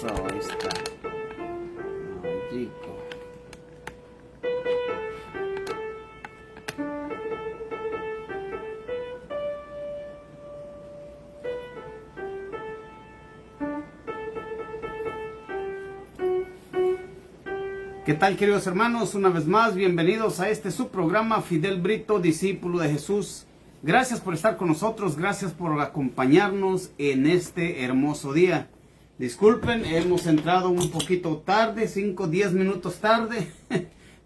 Eso, ahí está. Ay, chico. ¿Qué tal, queridos hermanos? Una vez más, bienvenidos a este su programa Fidel Brito, discípulo de Jesús. Gracias por estar con nosotros, gracias por acompañarnos en este hermoso día. Disculpen, hemos entrado un poquito tarde, 5 o 10 minutos tarde,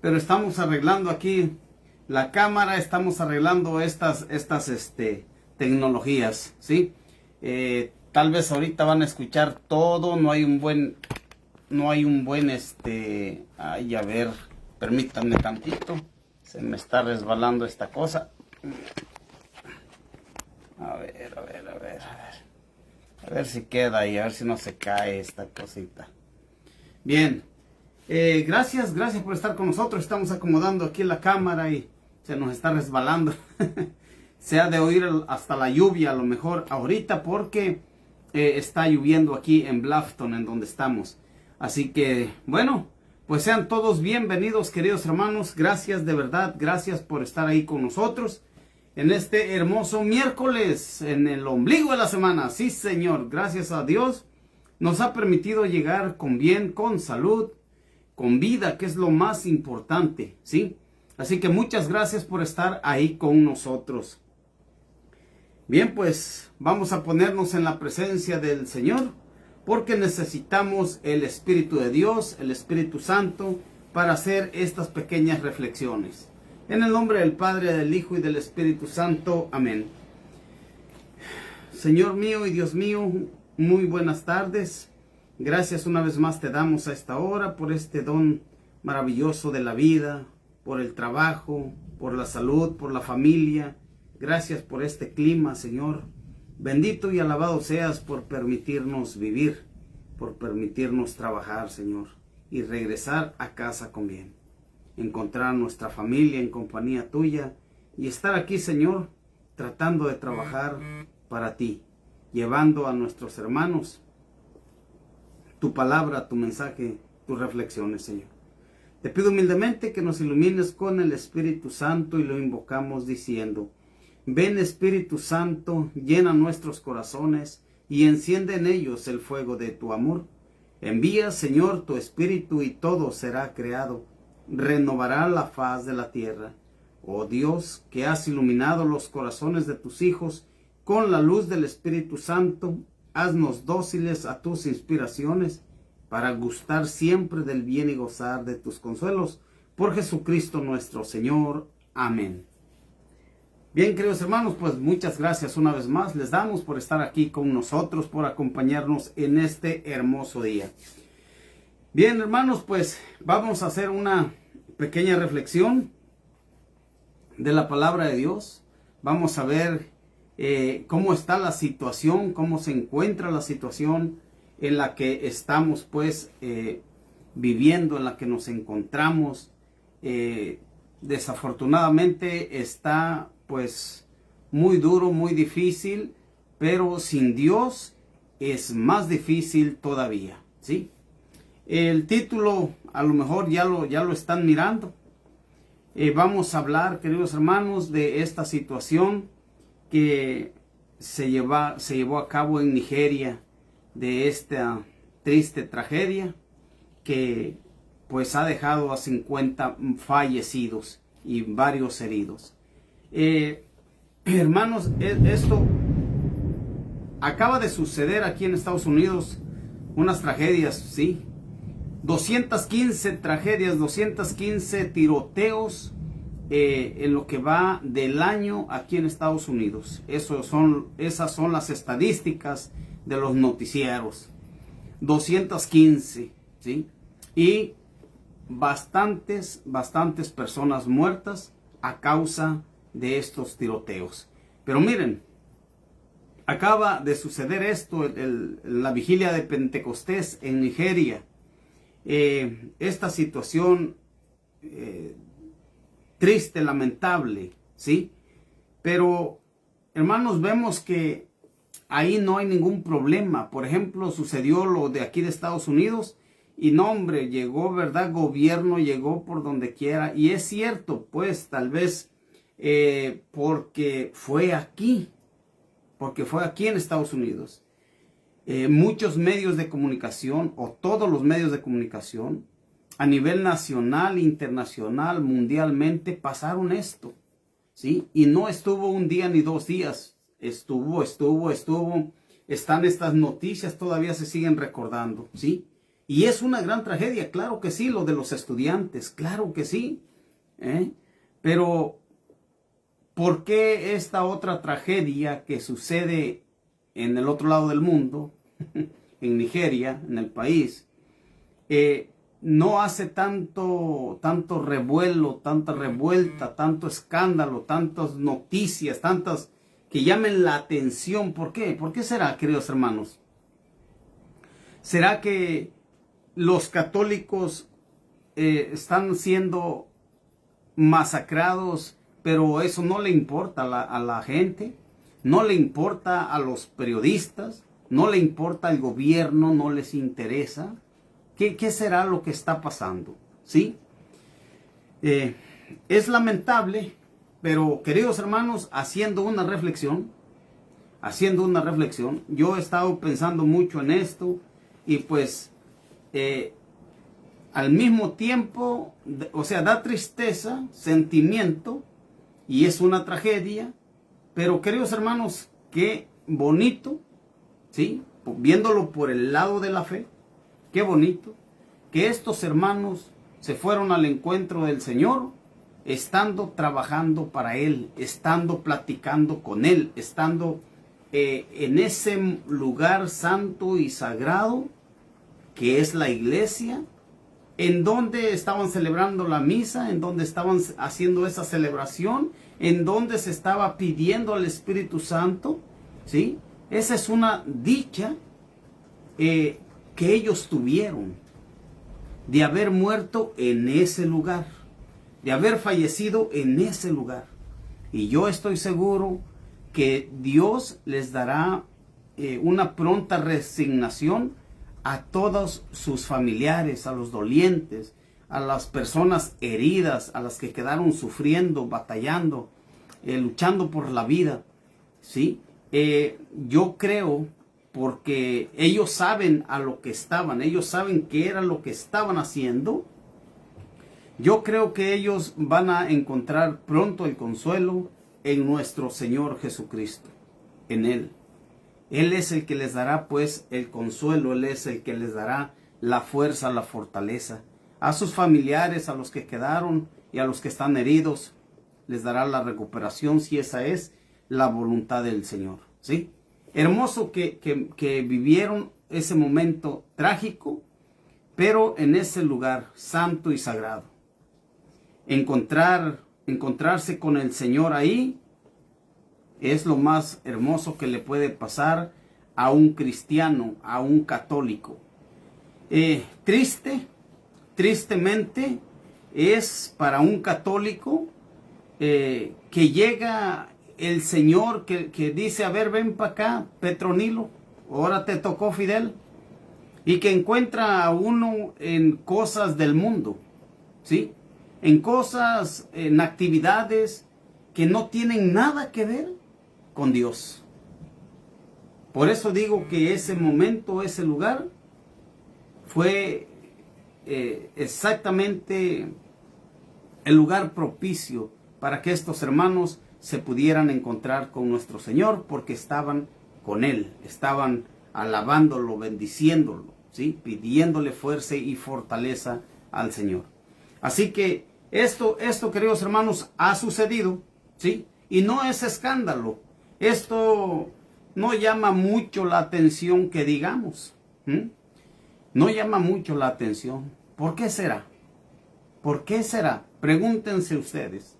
pero estamos arreglando aquí la cámara, estamos arreglando estas tecnologías, ¿sí? Tal vez ahorita van a escuchar todo, no hay un buen, ay, a ver, permítanme tantito, se me está resbalando esta cosa. A ver si queda ahí, a ver si no se cae esta cosita. Bien, gracias por estar con nosotros. Estamos acomodando aquí la cámara y se nos está resbalando. Se ha de oír hasta la lluvia a lo mejor ahorita porque está lloviendo aquí en Bluffton, en donde estamos. Así que, bueno, pues sean todos bienvenidos, queridos hermanos. Gracias de verdad, gracias por estar ahí con nosotros en este hermoso miércoles, en el ombligo de la semana. Sí, Señor, gracias a Dios nos ha permitido llegar con bien, con salud, con vida, que es lo más importante, ¿sí? Así que muchas gracias por estar ahí con nosotros. Bien, pues vamos a ponernos en la presencia del Señor, porque necesitamos el Espíritu de Dios, el Espíritu Santo, para hacer estas pequeñas reflexiones. En el nombre del Padre, del Hijo y del Espíritu Santo. Amén. Señor mío y Dios mío, muy buenas tardes. Gracias una vez más te damos a esta hora por este don maravilloso de la vida, por el trabajo, por la salud, por la familia. Gracias por este clima, Señor. Bendito y alabado seas por permitirnos vivir, por permitirnos trabajar, Señor, y regresar a casa con bien. Encontrar a nuestra familia en compañía tuya y estar aquí, Señor, tratando de trabajar para ti, llevando a nuestros hermanos tu palabra, tu mensaje, tus reflexiones, Señor. Te pido humildemente que nos ilumines con el Espíritu Santo y lo invocamos diciendo: ven, Espíritu Santo, llena nuestros corazones y enciende en ellos el fuego de tu amor. Envía, Señor, tu Espíritu y todo será creado. Renovará la faz de la tierra. Oh Dios, que has iluminado los corazones de tus hijos con la luz del Espíritu Santo, haznos dóciles a tus inspiraciones para gustar siempre del bien y gozar de tus consuelos. Por Jesucristo nuestro Señor. Amén. Bien, queridos hermanos, pues muchas gracias una vez más. Les damos por estar aquí con nosotros, por acompañarnos en este hermoso día. Bien, hermanos, pues vamos a hacer una pequeña reflexión de la palabra de Dios. Vamos a ver cómo está la situación, cómo se encuentra la situación en la que estamos pues viviendo, en la que nos encontramos. Desafortunadamente está pues muy duro, muy difícil, pero sin Dios es más difícil todavía, ¿sí? El título a lo mejor ya lo están mirando. Vamos a hablar, queridos hermanos, de esta situación que se llevó a cabo en Nigeria, de esta triste tragedia que pues ha dejado a 50 fallecidos y varios heridos. Hermanos, esto acaba de suceder aquí en Estados Unidos, unas tragedias, sí. 215 tragedias, 215 tiroteos en lo que va del año aquí en Estados Unidos. Esas son las estadísticas de los noticieros. 215, ¿sí? Y bastantes personas muertas a causa de estos tiroteos. Pero miren, acaba de suceder esto en la vigilia de Pentecostés en Nigeria. Esta situación triste, lamentable, ¿sí? Pero, hermanos, vemos que ahí no hay ningún problema. Por ejemplo, sucedió lo de aquí de Estados Unidos y no, hombre, llegó, ¿verdad? Gobierno llegó por donde quiera. Y es cierto, pues, tal vez porque fue aquí en Estados Unidos. Muchos medios de comunicación o todos los medios de comunicación a nivel nacional, internacional, mundialmente pasaron esto, ¿sí? Y no estuvo un día ni 2 días, estuvo. Están estas noticias, todavía se siguen recordando, ¿sí? Y es una gran tragedia, claro que sí, lo de los estudiantes, claro que sí. Pero, ¿por qué esta otra tragedia que sucede en el otro lado del mundo, en Nigeria, en el país, no hace tanto revuelo, tanta revuelta, tanto escándalo, tantas noticias, tantas que llamen la atención? ¿Por qué? ¿Por qué será, queridos hermanos? ¿Será que los católicos están siendo masacrados, pero eso no le importa a la gente? ¿No le importa a los periodistas? ¿No le importa al gobierno? ¿No les interesa? ¿Qué será lo que está pasando? ¿Sí? Es lamentable, pero queridos hermanos, haciendo una reflexión, yo he estado pensando mucho en esto y pues al mismo tiempo, o sea, da tristeza, sentimiento y es una tragedia, pero queridos hermanos, qué bonito, ¿sí? Viéndolo por el lado de la fe, qué bonito que estos hermanos se fueron al encuentro del Señor, estando trabajando para Él, estando platicando con Él, estando en ese lugar santo y sagrado que es la iglesia, en donde estaban celebrando la misa, en donde estaban haciendo esa celebración, en donde se estaba pidiendo al Espíritu Santo, ¿sí? Esa es una dicha que ellos tuvieron, de haber muerto en ese lugar, de haber fallecido en ese lugar. Y yo estoy seguro que Dios les dará una pronta resignación a todos sus familiares, a los dolientes, a las personas heridas, a las que quedaron sufriendo, batallando, luchando por la vida, ¿sí? Yo creo, porque ellos saben a lo que estaban, ellos saben qué era lo que estaban haciendo. Yo creo que ellos van a encontrar pronto el consuelo en nuestro Señor Jesucristo, en Él. Él es el que les dará pues el consuelo, Él es el que les dará la fuerza, la fortaleza. A sus familiares, a los que quedaron y a los que están heridos, les dará la recuperación si esa es la voluntad del Señor, ¿sí? Hermoso que vivieron ese momento trágico, pero en ese lugar santo y sagrado. Encontrarse con el Señor ahí es lo más hermoso que le puede pasar a un cristiano, a un católico. Tristemente es para un católico que llega el Señor que dice, a ver, ven para acá, Petronilo, ahora te tocó, Fidel, y que encuentra a uno en cosas del mundo, ¿sí? En cosas, en actividades que no tienen nada que ver con Dios. Por eso digo que ese momento, ese lugar, fue exactamente el lugar propicio para que estos hermanos se pudieran encontrar con nuestro Señor, porque estaban con Él, estaban alabándolo, bendiciéndolo, ¿sí? Pidiéndole fuerza y fortaleza al Señor. Así que esto, queridos hermanos, ha sucedido, ¿sí? Y no es escándalo. Esto no llama mucho la atención que digamos. No llama mucho la atención. ¿Por qué será? ¿Por qué será? Pregúntense ustedes.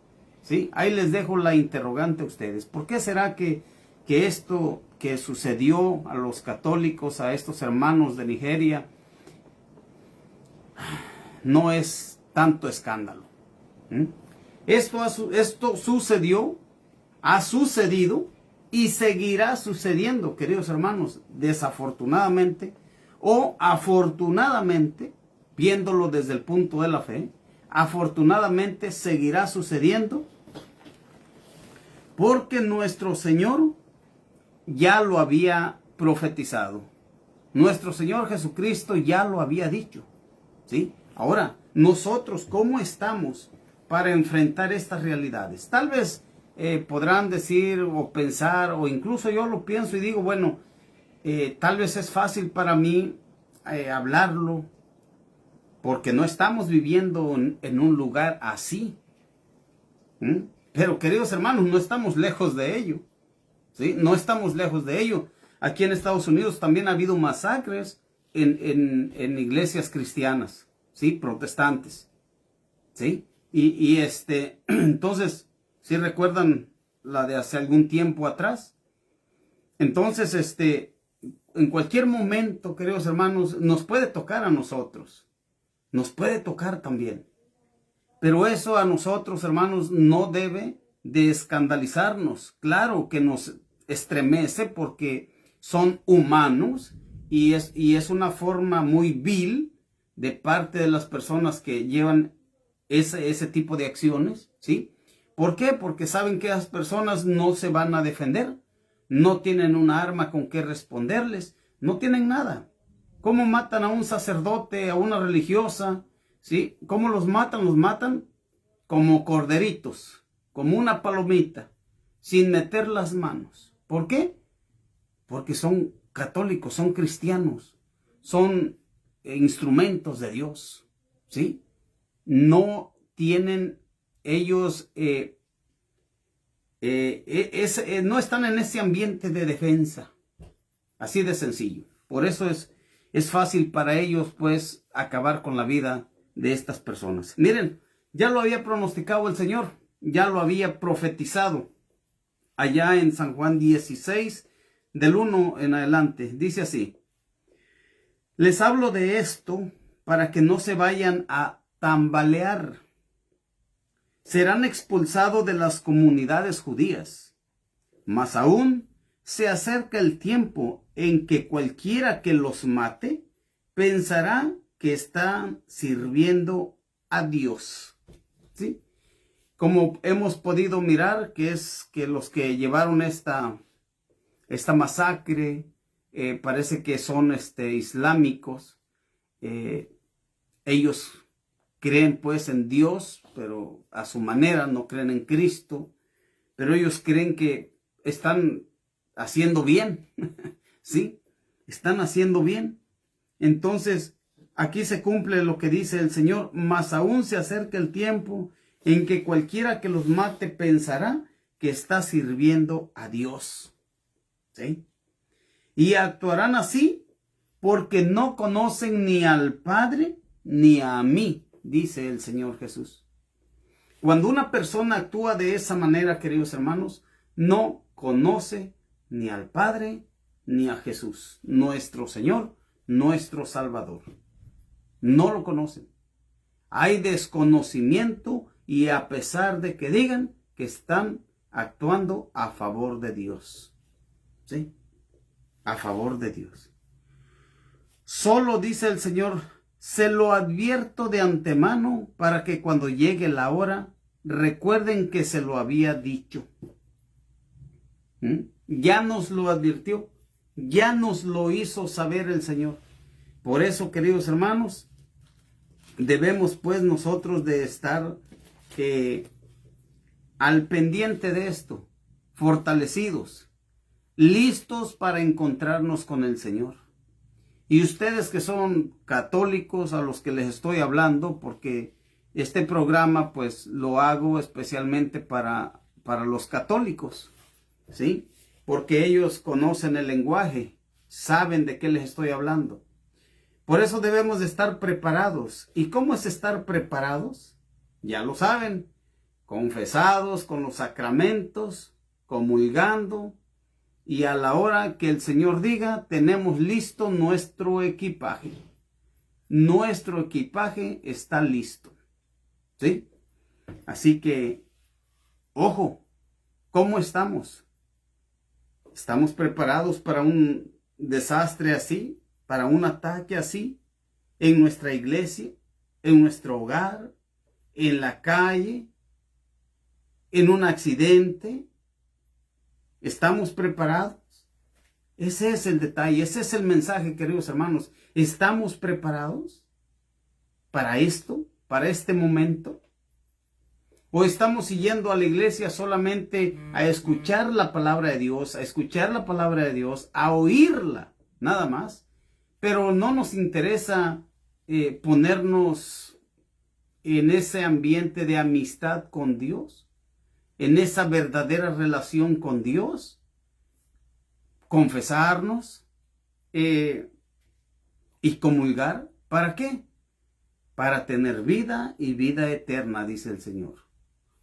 ¿Sí? Ahí les dejo la interrogante a ustedes. ¿Por qué será que esto que sucedió a los católicos, a estos hermanos de Nigeria, no es tanto escándalo? Esto sucedió, ha sucedido y seguirá sucediendo, queridos hermanos, desafortunadamente o afortunadamente, viéndolo desde el punto de la fe, afortunadamente seguirá sucediendo porque nuestro Señor ya lo había profetizado. Nuestro Señor Jesucristo ya lo había dicho, ¿sí? Ahora, nosotros, ¿cómo estamos para enfrentar estas realidades? Tal vez podrán decir o pensar, o incluso yo lo pienso y digo, bueno, tal vez es fácil para mí hablarlo, porque no estamos viviendo en un lugar así. Pero queridos hermanos, no estamos lejos de ello, ¿sí? No estamos lejos de ello. Aquí en Estados Unidos también ha habido masacres en iglesias cristianas, ¿sí? Protestantes, ¿sí? Entonces, ¿sí recuerdan la de hace algún tiempo atrás? Entonces, en cualquier momento, queridos hermanos, nos puede tocar a nosotros. Nos puede tocar también. Pero eso a nosotros, hermanos, no debe de escandalizarnos. Claro que nos estremece porque son humanos y es una forma muy vil de parte de las personas que llevan ese tipo de acciones, ¿sí? ¿Por qué? Porque saben que las personas no se van a defender, no tienen una arma con que responderles, no tienen nada. ¿Cómo matan a un sacerdote, a una religiosa? ¿Sí? ¿Cómo los matan? Los matan como corderitos, como una palomita, sin meter las manos. ¿Por qué? Porque son católicos, son cristianos, son instrumentos de Dios, ¿sí? No tienen ellos, no están en ese ambiente de defensa, así de sencillo. Por eso es fácil para ellos, pues, acabar con la vida de estas personas. Miren, ya lo había pronosticado el Señor, ya lo había profetizado allá en San Juan 16, del 1 en adelante. Dice así: les hablo de esto para que no se vayan a tambalear. Serán expulsados de las comunidades judías. Más aún, se acerca el tiempo en que cualquiera que los mate pensará que están sirviendo a Dios, ¿sí? Como hemos podido mirar, que es que los que llevaron esta masacre, parece que son islámicos. Ellos creen pues en Dios, pero a su manera, no creen en Cristo, pero ellos creen que están haciendo bien, ¿sí? Están haciendo bien. Entonces, aquí se cumple lo que dice el Señor: más aún se acerca el tiempo en que cualquiera que los mate pensará que está sirviendo a Dios, ¿sí? Y actuarán así porque no conocen ni al Padre ni a mí, dice el Señor Jesús. Cuando una persona actúa de esa manera, queridos hermanos, no conoce ni al Padre ni a Jesús, nuestro Señor, nuestro Salvador. No lo conocen. Hay desconocimiento, y a pesar de que digan que están actuando a favor de Dios, ¿sí? A favor de Dios. Solo, dice el Señor, se lo advierto de antemano para que cuando llegue la hora recuerden que se lo había dicho. Ya nos lo advirtió, ya nos lo hizo saber el Señor. Por eso, queridos hermanos, debemos pues nosotros de estar al pendiente de esto, fortalecidos, listos para encontrarnos con el Señor. Y ustedes que son católicos, a los que les estoy hablando, porque este programa pues lo hago especialmente para los católicos, ¿sí? Porque ellos conocen el lenguaje, saben de qué les estoy hablando. Por eso debemos de estar preparados. ¿Y cómo es estar preparados? Ya lo saben, confesados con los sacramentos, comulgando, y a la hora que el Señor diga, tenemos listo nuestro equipaje. Nuestro equipaje está listo, ¿sí? Así que, ojo, ¿cómo estamos? ¿Estamos preparados para un desastre así? ¿Para un ataque así? ¿En nuestra iglesia? ¿En nuestro hogar? ¿En la calle? ¿En un accidente? ¿Estamos preparados? Ese es el detalle, ese es el mensaje, queridos hermanos. ¿Estamos preparados para esto, para este momento? ¿O estamos yendo a la iglesia solamente a escuchar la palabra de Dios, a oírla, nada más? Pero no nos interesa ponernos en ese ambiente de amistad con Dios, en esa verdadera relación con Dios, confesarnos y comulgar. ¿Para qué? Para tener vida y vida eterna, dice el Señor.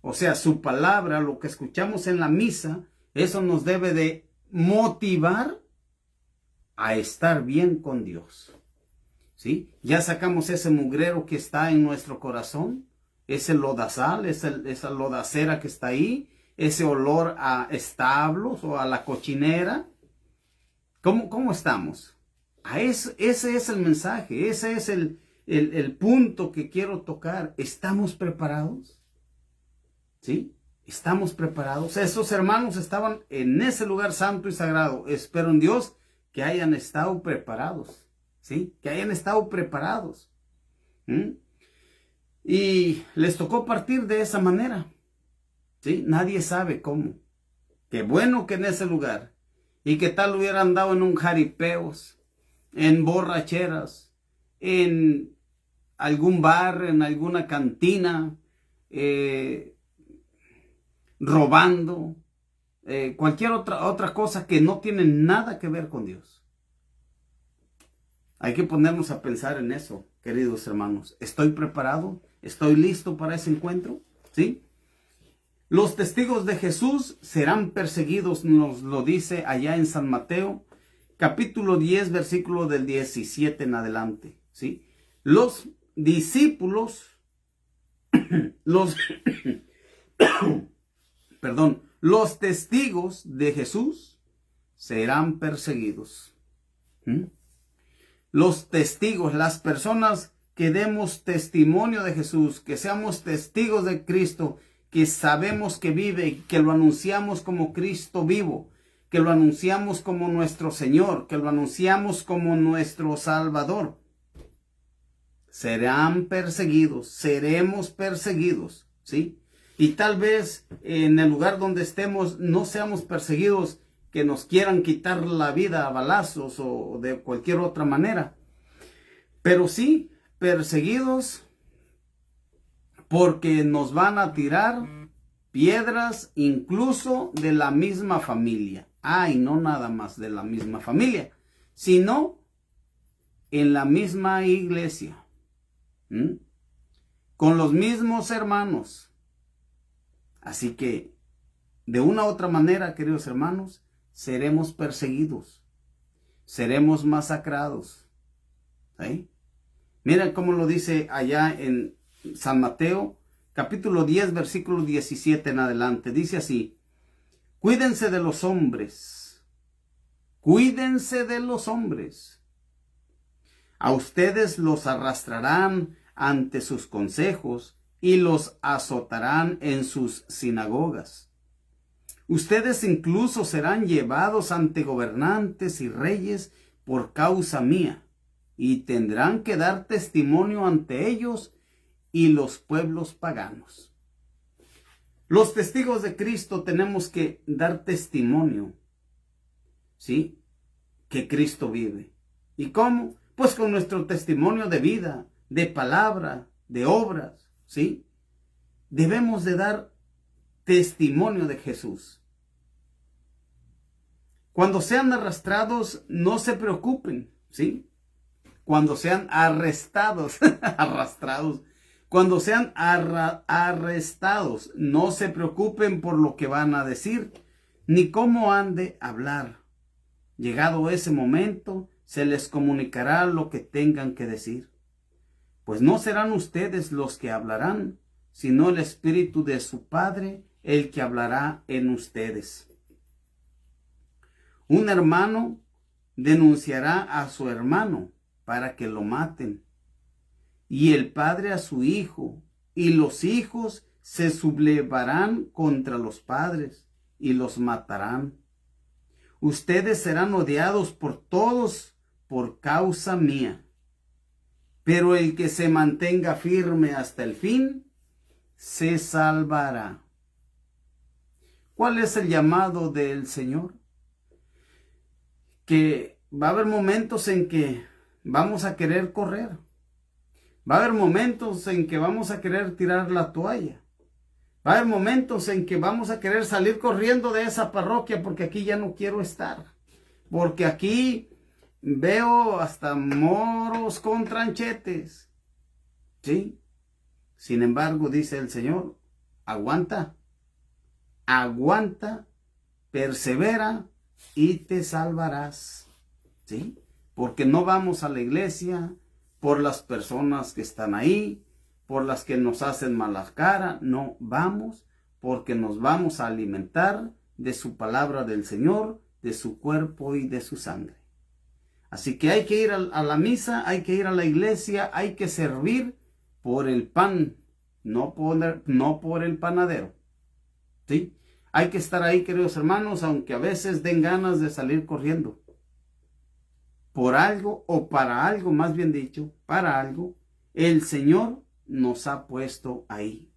O sea, su palabra, lo que escuchamos en la misa, eso nos debe de motivar a estar bien con Dios. ¿Sí? Ya sacamos ese mugrero que está en nuestro corazón, ese lodazal, esa lodacera que está ahí, ese olor a establos o a la cochinera. ¿Cómo estamos? Ese es el mensaje, ese es el punto que quiero tocar. ¿Estamos preparados? ¿Sí? ¿Estamos preparados? Esos hermanos estaban en ese lugar santo y sagrado. Espero en Dios que hayan estado preparados. ¿Sí? Que hayan estado preparados. Y les tocó partir de esa manera. ¿Sí? Nadie sabe cómo. Qué bueno que en ese lugar. Y que tal hubieran dado en un jaripeos, en borracheras, en algún bar, en alguna cantina, robando, cualquier otra cosa que no tiene nada que ver con Dios. Hay que ponernos a pensar en eso, queridos hermanos. ¿Estoy preparado? ¿Estoy listo para ese encuentro? ¿Sí? Los testigos de Jesús serán perseguidos, nos lo dice allá en San Mateo, capítulo 10, versículo del 17 en adelante. ¿Sí? Los discípulos, los testigos de Jesús serán perseguidos. Los testigos, las personas que demos testimonio de Jesús, que seamos testigos de Cristo, que sabemos que vive, que lo anunciamos como Cristo vivo, que lo anunciamos como nuestro Señor, que lo anunciamos como nuestro Salvador. Serán perseguidos, seremos perseguidos, ¿sí? Y tal vez en el lugar donde estemos no seamos perseguidos que nos quieran quitar la vida a balazos o de cualquier otra manera. Pero sí, perseguidos porque nos van a tirar piedras incluso de la misma familia. Y no nada más de la misma familia, sino en la misma iglesia. Con los mismos hermanos. Así que, de una u otra manera, queridos hermanos, seremos perseguidos. Seremos masacrados. ¿Sí? Miren cómo lo dice allá en San Mateo, capítulo 10, versículo 17 en adelante. Dice así: cuídense de los hombres. Cuídense de los hombres. A ustedes los arrastrarán ante sus consejos y los azotarán en sus sinagogas. Ustedes incluso serán llevados ante gobernantes y reyes por causa mía, y tendrán que dar testimonio ante ellos y los pueblos paganos. Los testigos de Cristo tenemos que dar testimonio, ¿sí? Que Cristo vive. ¿Y cómo? Pues con nuestro testimonio de vida, de palabra, de obras, ¿sí? Debemos de dar testimonio de Jesús. Cuando sean arrastrados, no se preocupen, ¿sí? Cuando sean arrestados, cuando sean arrestados, no se preocupen por lo que van a decir, ni cómo han de hablar. Llegado ese momento, se les comunicará lo que tengan que decir. Pues no serán ustedes los que hablarán, sino el Espíritu de su Padre, el que hablará en ustedes. Un hermano denunciará a su hermano para que lo maten, y el padre a su hijo, y los hijos se sublevarán contra los padres y los matarán. Ustedes serán odiados por todos por causa mía, pero el que se mantenga firme hasta el fin se salvará. ¿Cuál es el llamado del Señor? Que va a haber momentos en que vamos a querer correr. Va a haber momentos en que vamos a querer tirar la toalla. Va a haber momentos en que vamos a querer salir corriendo de esa parroquia porque aquí ya no quiero estar. Porque aquí veo hasta moros con tranchetes. ¿Sí? Sin embargo, dice el Señor, aguanta, aguanta, persevera y te salvarás. ¿Sí? Porque no vamos a la iglesia por las personas que están ahí, por las que nos hacen mala cara. No, vamos porque nos vamos a alimentar de su palabra del Señor, de su cuerpo y de su sangre. Así que hay que ir a la misa, hay que ir a la iglesia, hay que servir por el pan, no por el panadero. ¿Sí? Hay que estar ahí, queridos hermanos, aunque a veces den ganas de salir corriendo. Por algo, o para algo, más bien dicho, para algo, el Señor nos ha puesto ahí.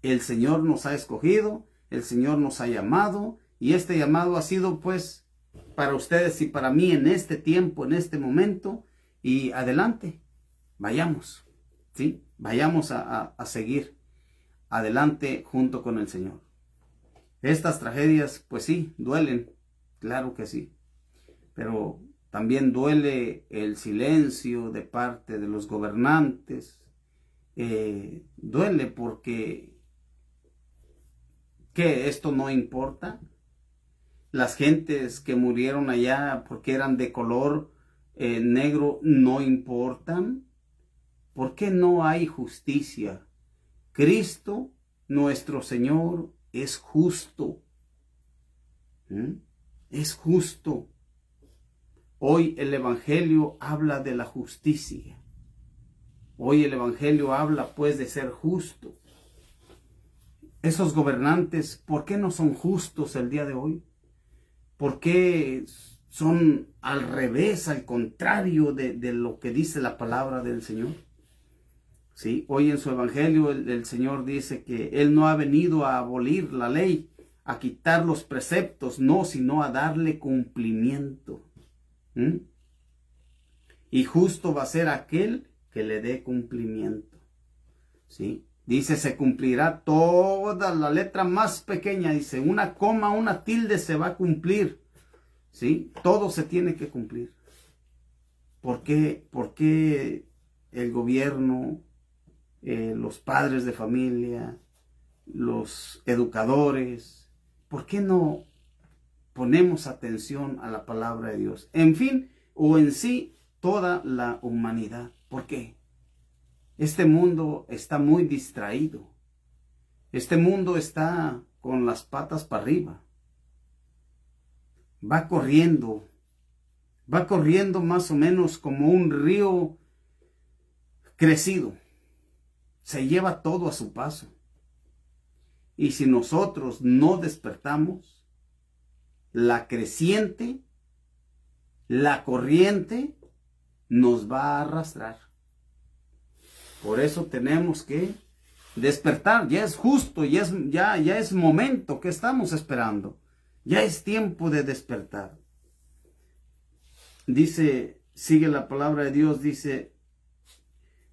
El Señor nos ha escogido, el Señor nos ha llamado, y este llamado ha sido pues para ustedes y para mí en este tiempo, en este momento, y adelante, vayamos, ¿sí? Vayamos a seguir adelante junto con el Señor. Estas tragedias, pues sí, duelen, claro que sí, pero también duele el silencio de parte de los gobernantes. Duele porque ¿qué? ¿Esto no importa? Las gentes que murieron allá porque eran de color negro no importan. ¿Por qué no hay justicia? Cristo, nuestro Señor, es justo. Es justo. Hoy el Evangelio habla de la justicia. Hoy el Evangelio habla pues de ser justo. Esos gobernantes, ¿por qué no son justos el día de hoy? ¿Por qué son al revés, al contrario de lo que dice la palabra del Señor? Sí, hoy en su Evangelio el Señor dice que Él no ha venido a abolir la ley, a quitar los preceptos, no, sino a darle cumplimiento. Y justo va a ser aquel que le dé cumplimiento. ¿Sí? Dice, se cumplirá toda la letra más pequeña. Dice, una coma, una tilde se va a cumplir. ¿Sí? Todo se tiene que cumplir. ¿Por qué el gobierno, los padres de familia, los educadores, por qué no ponemos atención a la palabra de Dios? En fin, o en sí, toda la humanidad. ¿Por qué? Este mundo está muy distraído. Este mundo está con las patas para arriba. Va corriendo más o menos como un río crecido. Se lleva todo a su paso. Y si nosotros no despertamos, la creciente, la corriente, nos va a arrastrar. Por eso tenemos que despertar. Ya es justo, ya es momento. Que estamos esperando? Ya es tiempo de despertar. Dice, sigue la palabra de Dios, dice,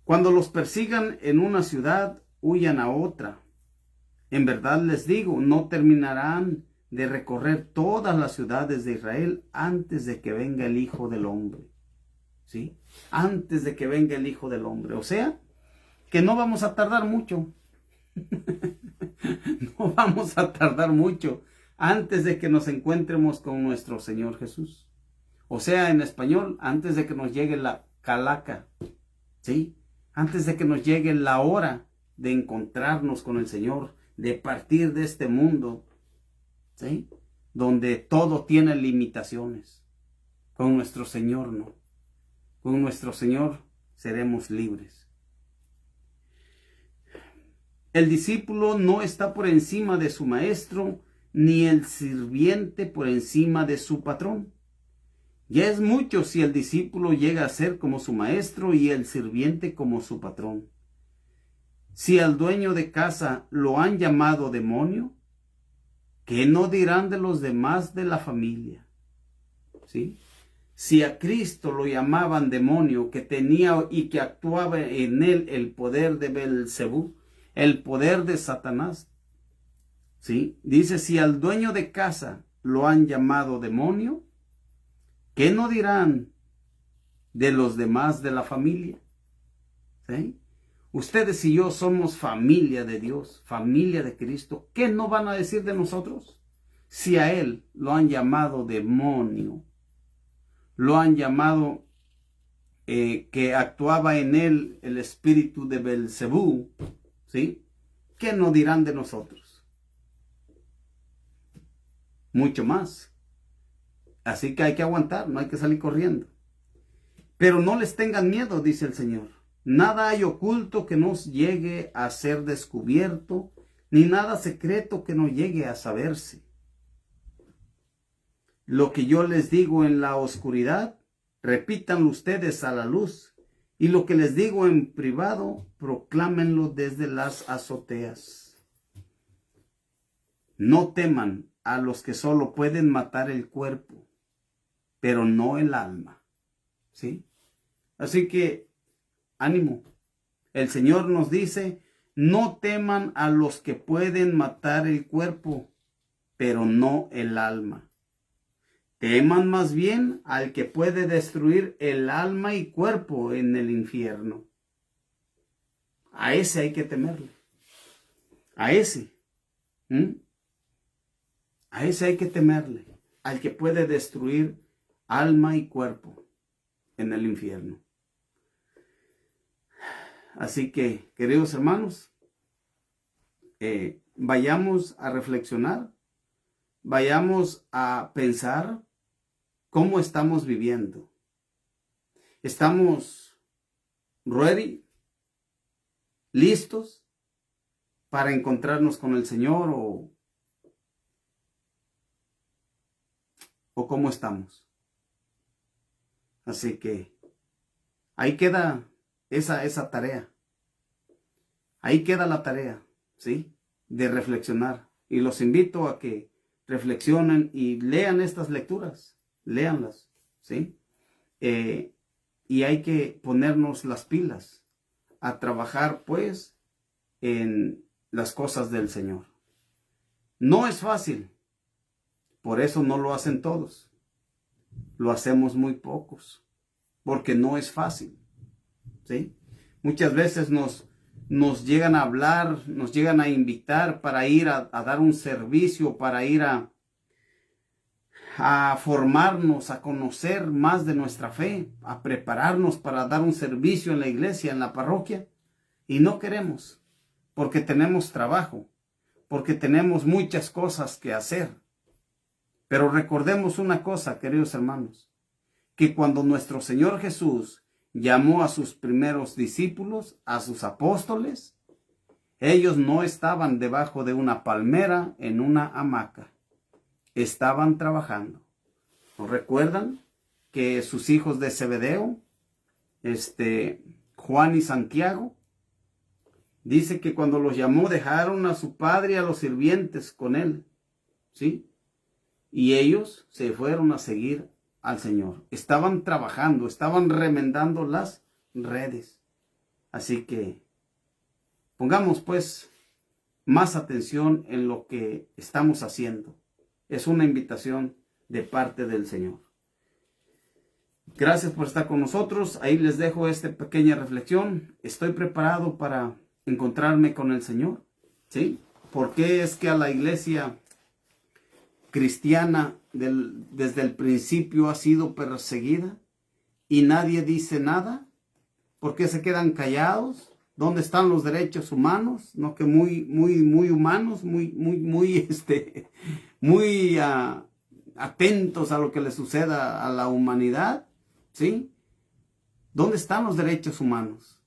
cuando los persigan en una ciudad, huyan a otra. En verdad les digo, no terminarán de recorrer todas las ciudades de Israel antes de que venga el Hijo del Hombre. ¿Sí? Antes de que venga el Hijo del Hombre. O sea, que no vamos a tardar mucho. No vamos a tardar mucho antes de que nos encontremos con nuestro Señor Jesús. O sea, en español, antes de que nos llegue la calaca. ¿Sí? Antes de que nos llegue la hora de encontrarnos con el Señor, de partir de este mundo. ¿Sí? donde todo tiene limitaciones. Con nuestro Señor no. Con nuestro Señor seremos libres. El discípulo no está por encima de su maestro, ni el sirviente por encima de su patrón. Ya es mucho si el discípulo llega a ser como su maestro y el sirviente como su patrón. Si al dueño de casa lo han llamado demonio, ¿qué no dirán de los demás de la familia? ¿Sí? Si a Cristo lo llamaban demonio, que tenía y que actuaba en él el poder de Belcebú, el poder de Satanás. ¿Sí? Dice, si al dueño de casa lo han llamado demonio, ¿qué no dirán de los demás de la familia? ¿Sí? Ustedes y yo somos familia de Dios, familia de Cristo. ¿Qué no van a decir de nosotros? Si a él lo han llamado demonio, lo han llamado que actuaba en él el espíritu de Belcebú, ¿sí? ¿Qué no dirán de nosotros? Mucho más. Así que hay que aguantar, no hay que salir corriendo. Pero no les tengan miedo, dice el Señor. Nada hay oculto que no llegue a ser descubierto, ni nada secreto que no llegue a saberse. Lo que yo les digo en la oscuridad, repítanlo ustedes a la luz, y lo que les digo en privado, proclámenlo desde las azoteas. No teman a los que solo pueden matar el cuerpo, pero no el alma. ¿Sí? Así que, ánimo. El Señor nos dice, no teman a los que pueden matar el cuerpo, pero no el alma. Teman más bien al que puede destruir el alma y cuerpo en el infierno. A ese hay que temerle. A ese. A ese hay que temerle. Al que puede destruir alma y cuerpo en el infierno. Así que, queridos hermanos, vayamos a reflexionar, vayamos a pensar cómo estamos viviendo. ¿Estamos ready? ¿Listos para encontrarnos con el Señor o cómo estamos? Así que ahí queda esa tarea. Ahí queda la tarea, ¿sí? De reflexionar. Y los invito a que reflexionen y lean estas lecturas. Léanlas, ¿sí? Y hay que ponernos las pilas a trabajar, pues, en las cosas del Señor. No es fácil. Por eso no lo hacen todos. Lo hacemos muy pocos. Porque no es fácil. ¿Sí? Muchas veces nos llegan a hablar, nos llegan a invitar para ir a dar un servicio, para ir a formarnos, a conocer más de nuestra fe, a prepararnos para dar un servicio en la iglesia, en la parroquia. Y no queremos, porque tenemos trabajo, porque tenemos muchas cosas que hacer. Pero recordemos una cosa, queridos hermanos, que cuando nuestro Señor Jesús llamó a sus primeros discípulos, a sus apóstoles, ellos no estaban debajo de una palmera en una hamaca. Estaban trabajando. ¿No recuerdan que sus hijos de Zebedeo, Juan y Santiago, dice que cuando los llamó dejaron a su padre y a los sirvientes con él, ¿sí? Y ellos se fueron a seguir al Señor. Estaban trabajando, estaban remendando las redes. Así que pongamos pues más atención en lo que estamos haciendo. Es una invitación de parte del Señor. Gracias por estar con nosotros. Ahí les dejo esta pequeña reflexión. Estoy preparado para encontrarme con el Señor. ¿Sí? ¿Por qué es que a la iglesia cristiana desde el principio ha sido perseguida y nadie dice nada? ¿Por qué se quedan callados? ¿Dónde están los derechos humanos? No, que muy humanos, muy muy atentos a lo que le suceda a la humanidad, ¿sí? ¿Dónde están los derechos humanos?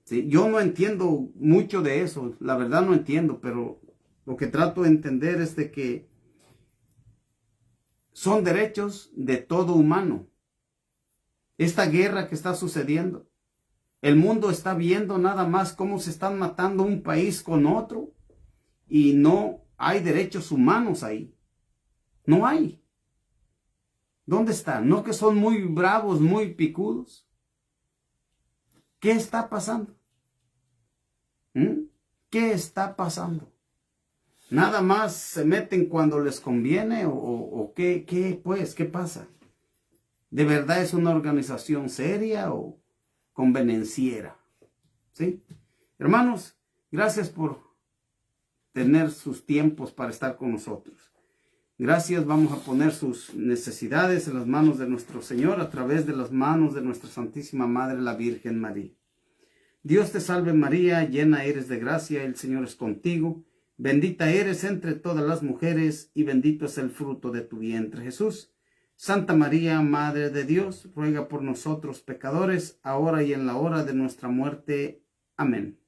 ¿Sí? Yo no entiendo mucho de eso, la verdad no entiendo, pero lo que trato de entender es de que son derechos de todo humano. Esta guerra que está sucediendo, el mundo está viendo nada más cómo se están matando un país con otro y no hay derechos humanos ahí. No hay. ¿Dónde están? ¿No que son muy bravos, muy picudos? ¿Qué está pasando? ¿Qué está pasando? ¿Nada más se meten cuando les conviene o qué pues? ¿Qué pasa? ¿De verdad es una organización seria o convenenciera? ¿Sí? Hermanos, gracias por tener sus tiempos para estar con nosotros. Gracias, vamos a poner sus necesidades en las manos de nuestro Señor a través de las manos de nuestra Santísima Madre, la Virgen María. Dios te salve María, llena eres de gracia, el Señor es contigo. Bendita eres entre todas las mujeres y bendito es el fruto de tu vientre, Jesús. Santa María, Madre de Dios, ruega por nosotros pecadores, ahora y en la hora de nuestra muerte. Amén.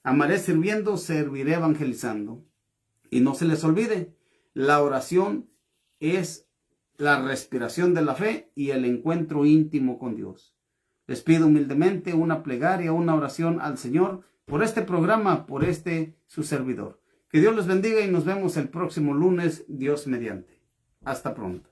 Amaré sirviendo, serviré evangelizando. Y no se les olvide, la oración es la respiración de la fe y el encuentro íntimo con Dios. Les pido humildemente una plegaria, una oración al Señor por este programa, por su servidor. Que Dios les bendiga y nos vemos el próximo lunes, Dios mediante. Hasta pronto.